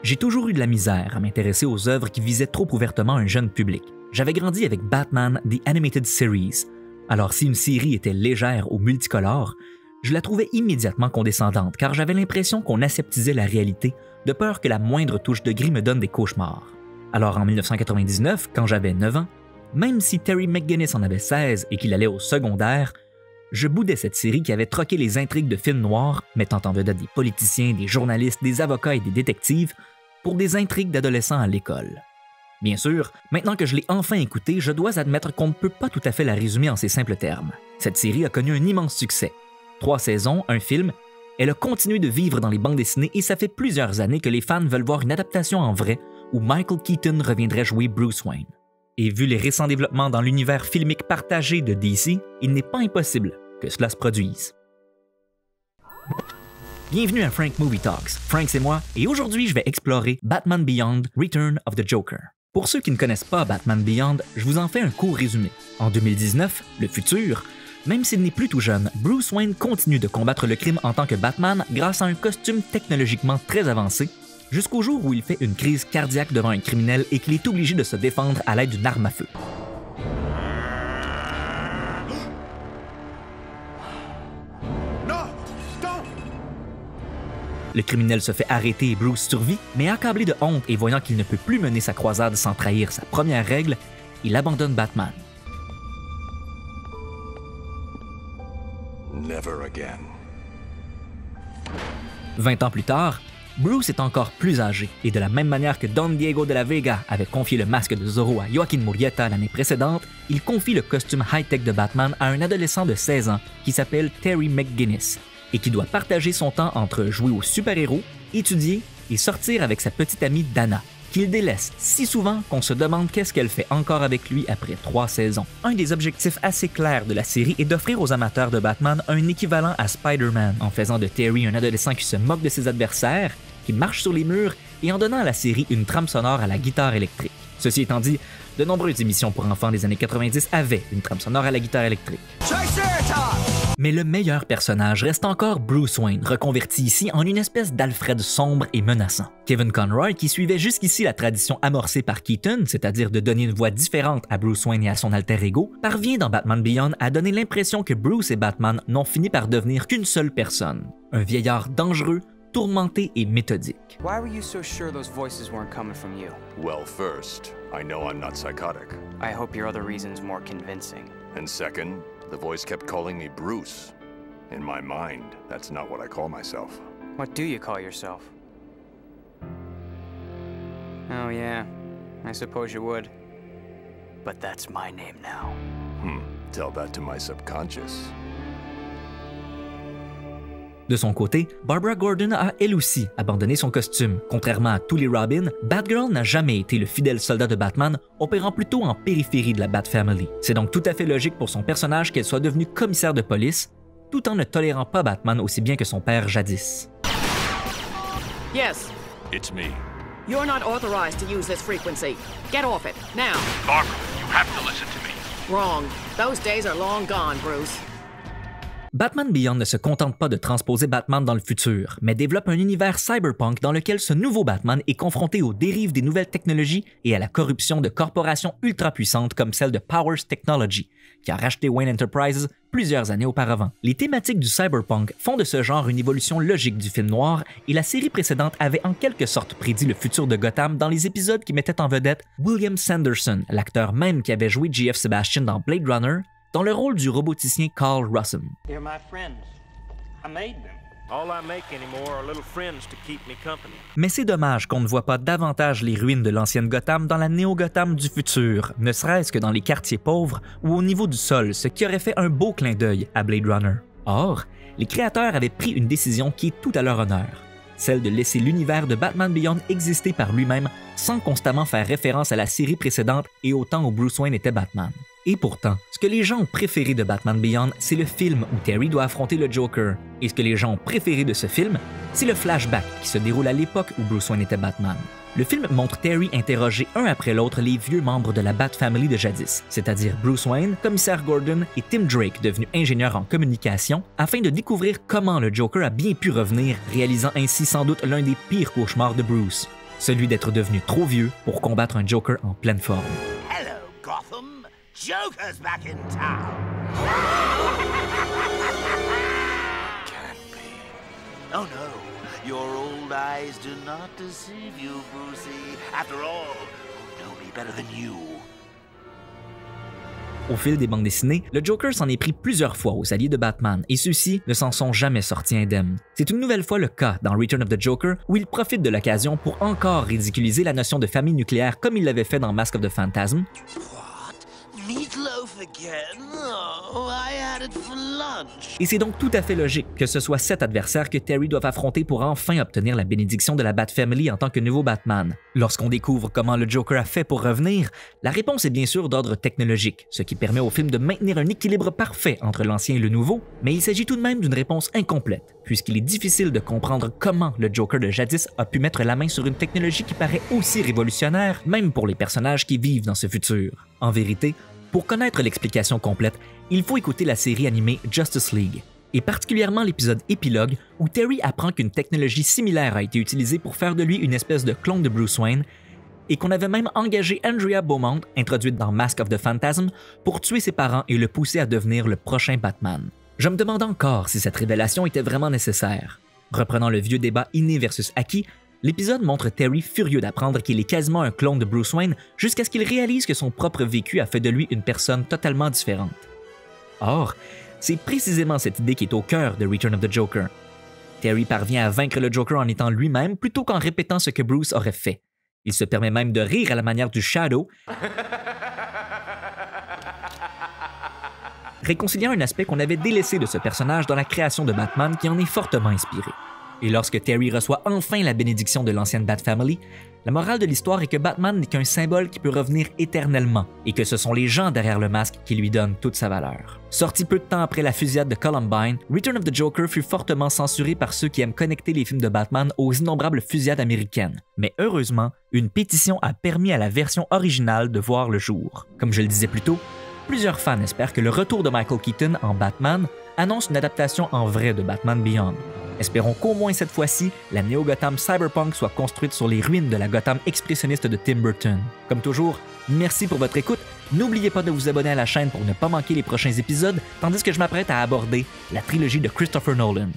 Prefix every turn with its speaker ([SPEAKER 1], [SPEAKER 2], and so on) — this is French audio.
[SPEAKER 1] J'ai toujours eu de la misère à m'intéresser aux œuvres qui visaient trop ouvertement un jeune public. J'avais grandi avec Batman The Animated Series, alors si une série était légère ou multicolore, je la trouvais immédiatement condescendante car j'avais l'impression qu'on aseptisait la réalité de peur que la moindre touche de gris me donne des cauchemars. Alors en 1999, quand j'avais 9 ans, même si Terry McGinnis en avait 16 et qu'il allait au secondaire, je boudais cette série qui avait troqué les intrigues de films noirs, mettant en vedette des politiciens, des journalistes, des avocats et des détectives, pour des intrigues d'adolescents à l'école. Bien sûr, maintenant que je l'ai enfin écoutée, je dois admettre qu'on ne peut pas tout à fait la résumer en ces simples termes. Cette série a connu un immense succès. 3 saisons, un film, elle a continué de vivre dans les bandes dessinées et ça fait plusieurs années que les fans veulent voir une adaptation en vrai où Michael Keaton reviendrait jouer Bruce Wayne. Et vu les récents développements dans l'univers filmique partagé de DC, il n'est pas impossible que cela se produise. Bienvenue à Frank Movie Talks, Frank c'est moi, et aujourd'hui je vais explorer Batman Beyond Return of the Joker. Pour ceux qui ne connaissent pas Batman Beyond, je vous en fais un court résumé. En 2019, le futur, même s'il n'est plus tout jeune, Bruce Wayne continue de combattre le crime en tant que Batman grâce à un costume technologiquement très avancé, jusqu'au jour où il fait une crise cardiaque devant un criminel et qu'il est obligé de se défendre à l'aide d'une arme à feu. Le criminel se fait arrêter et Bruce survit, mais accablé de honte et voyant qu'il ne peut plus mener sa croisade sans trahir sa première règle, il abandonne Batman.
[SPEAKER 2] Never again.
[SPEAKER 1] 20 ans plus tard, Bruce est encore plus âgé, et de la même manière que Don Diego de la Vega avait confié le masque de Zorro à Joaquin Murrieta l'année précédente, il confie le costume high-tech de Batman à un adolescent de 16 ans qui s'appelle Terry McGinnis, et qui doit partager son temps entre jouer aux super-héros, étudier et sortir avec sa petite amie Dana, qu'il délaisse si souvent qu'on se demande qu'est-ce qu'elle fait encore avec lui après 3 saisons. Un des objectifs assez clairs de la série est d'offrir aux amateurs de Batman un équivalent à Spider-Man, en faisant de Terry un adolescent qui se moque de ses adversaires, qui marche sur les murs et en donnant à la série une trame sonore à la guitare électrique. Ceci étant dit, de nombreuses émissions pour enfants des années 90 avaient une trame sonore à la guitare électrique. Mais le meilleur personnage reste encore Bruce Wayne, reconverti ici en une espèce d'Alfred sombre et menaçant. Kevin Conroy, qui suivait jusqu'ici la tradition amorcée par Keaton, c'est-à-dire de donner une voix différente à Bruce Wayne et à son alter ego, parvient dans Batman Beyond à donner l'impression que Bruce et Batman n'ont fini par devenir qu'une seule personne, un vieillard dangereux, tourmenté et méthodique.
[SPEAKER 3] Why were you so sure those voices weren't coming from you?
[SPEAKER 2] Well, first, I know I'm not psychotic.
[SPEAKER 3] I hope your other reason's more convincing.
[SPEAKER 2] And second, the voice kept calling me Bruce. In my mind, that's not what I call myself.
[SPEAKER 3] What do you call yourself? Oh yeah, I suppose you would. But that's my name now.
[SPEAKER 2] Tell that to my subconscious.
[SPEAKER 1] De son côté, Barbara Gordon a elle aussi abandonné son costume. Contrairement à tous les Robin, Batgirl n'a jamais été le fidèle soldat de Batman, opérant plutôt en périphérie de la Bat Family. C'est donc tout à fait logique pour son personnage qu'elle soit devenue commissaire de police, tout en ne tolérant pas Batman aussi bien que son père jadis.
[SPEAKER 4] Yes.
[SPEAKER 2] It's me.
[SPEAKER 4] You're not authorized to use this frequency. Get off it, now.
[SPEAKER 5] Barbara, you have to listen to me.
[SPEAKER 4] Wrong. Those days are long gone, Bruce.
[SPEAKER 1] Batman Beyond ne se contente pas de transposer Batman dans le futur, mais développe un univers cyberpunk dans lequel ce nouveau Batman est confronté aux dérives des nouvelles technologies et à la corruption de corporations ultra puissantes comme celle de Powers Technology, qui a racheté Wayne Enterprises plusieurs années auparavant. Les thématiques du cyberpunk font de ce genre une évolution logique du film noir, et la série précédente avait en quelque sorte prédit le futur de Gotham dans les épisodes qui mettaient en vedette William Sanderson, l'acteur même qui avait joué J.F. Sebastian dans Blade Runner, dans le rôle du roboticien Carl Rossum.
[SPEAKER 6] They're my friends. I made them. All I make anymore are little friends to keep me company.
[SPEAKER 1] Mais c'est dommage qu'on ne voit pas davantage les ruines de l'ancienne Gotham dans la néo-Gotham du futur, ne serait-ce que dans les quartiers pauvres ou au niveau du sol, ce qui aurait fait un beau clin d'œil à Blade Runner. Or, les créateurs avaient pris une décision qui est tout à leur honneur, celle de laisser l'univers de Batman Beyond exister par lui-même sans constamment faire référence à la série précédente et au temps où Bruce Wayne était Batman. Et pourtant, ce que les gens ont préféré de Batman Beyond, c'est le film où Terry doit affronter le Joker. Et ce que les gens ont préféré de ce film, c'est le flashback qui se déroule à l'époque où Bruce Wayne était Batman. Le film montre Terry interroger un après l'autre les vieux membres de la Bat Family de jadis, c'est-à-dire Bruce Wayne, commissaire Gordon et Tim Drake, devenu ingénieur en communication, afin de découvrir comment le Joker a bien pu revenir, réalisant ainsi sans doute l'un des pires cauchemars de Bruce. celui d'être devenu trop vieux pour combattre un Joker en pleine forme.
[SPEAKER 7] Hello, Gotham. Joker's back in town.
[SPEAKER 2] Can't be.
[SPEAKER 7] Oh no, your old eyes do not deceive you, Brucey. After all, who know me better than you?
[SPEAKER 1] Au fil des bandes dessinées, le Joker s'en est pris plusieurs fois aux alliés de Batman et ceux-ci ne s'en sont jamais sortis indemnes. C'est une nouvelle fois le cas dans Return of the Joker où il profite de l'occasion pour encore ridiculiser la notion de famille nucléaire comme il l'avait fait dans Mask of the Phantasm.
[SPEAKER 7] Meatloaf again? Oh, I had it for lunch.
[SPEAKER 1] Et c'est donc tout à fait logique que ce soit cet adversaire que Terry doit affronter pour enfin obtenir la bénédiction de la Bat Family en tant que nouveau Batman. Lorsqu'on découvre comment le Joker a fait pour revenir, la réponse est bien sûr d'ordre technologique, ce qui permet au film de maintenir un équilibre parfait entre l'ancien et le nouveau, mais il s'agit tout de même d'une réponse incomplète, puisqu'il est difficile de comprendre comment le Joker de jadis a pu mettre la main sur une technologie qui paraît aussi révolutionnaire, même pour les personnages qui vivent dans ce futur. En vérité, pour connaître l'explication complète, il faut écouter la série animée Justice League, et particulièrement l'épisode épilogue où Terry apprend qu'une technologie similaire a été utilisée pour faire de lui une espèce de clone de Bruce Wayne, et qu'on avait même engagé Andrea Beaumont, introduite dans Mask of the Phantasm, pour tuer ses parents et le pousser à devenir le prochain Batman. Je me demande encore si cette révélation était vraiment nécessaire. Reprenant le vieux débat inné versus acquis, l'épisode montre Terry furieux d'apprendre qu'il est quasiment un clone de Bruce Wayne jusqu'à ce qu'il réalise que son propre vécu a fait de lui une personne totalement différente. Or, c'est précisément cette idée qui est au cœur de Return of the Joker. Terry parvient à vaincre le Joker en étant lui-même plutôt qu'en répétant ce que Bruce aurait fait. Il se permet même de rire à la manière du Shadow, réconciliant un aspect qu'on avait délaissé de ce personnage dans la création de Batman qui en est fortement inspiré. Et lorsque Terry reçoit enfin la bénédiction de l'ancienne Bat Family, la morale de l'histoire est que Batman n'est qu'un symbole qui peut revenir éternellement et que ce sont les gens derrière le masque qui lui donnent toute sa valeur. Sorti peu de temps après la fusillade de Columbine, Return of the Joker fut fortement censuré par ceux qui aiment connecter les films de Batman aux innombrables fusillades américaines. Mais heureusement, une pétition a permis à la version originale de voir le jour. Comme je le disais plus tôt, plusieurs fans espèrent que le retour de Michael Keaton en Batman annonce une adaptation en vrai de Batman Beyond. Espérons qu'au moins cette fois-ci, la néo-Gotham cyberpunk soit construite sur les ruines de la Gotham expressionniste de Tim Burton. Comme toujours, merci pour votre écoute. N'oubliez pas de vous abonner à la chaîne pour ne pas manquer les prochains épisodes, tandis que je m'apprête à aborder la trilogie de Christopher Nolan.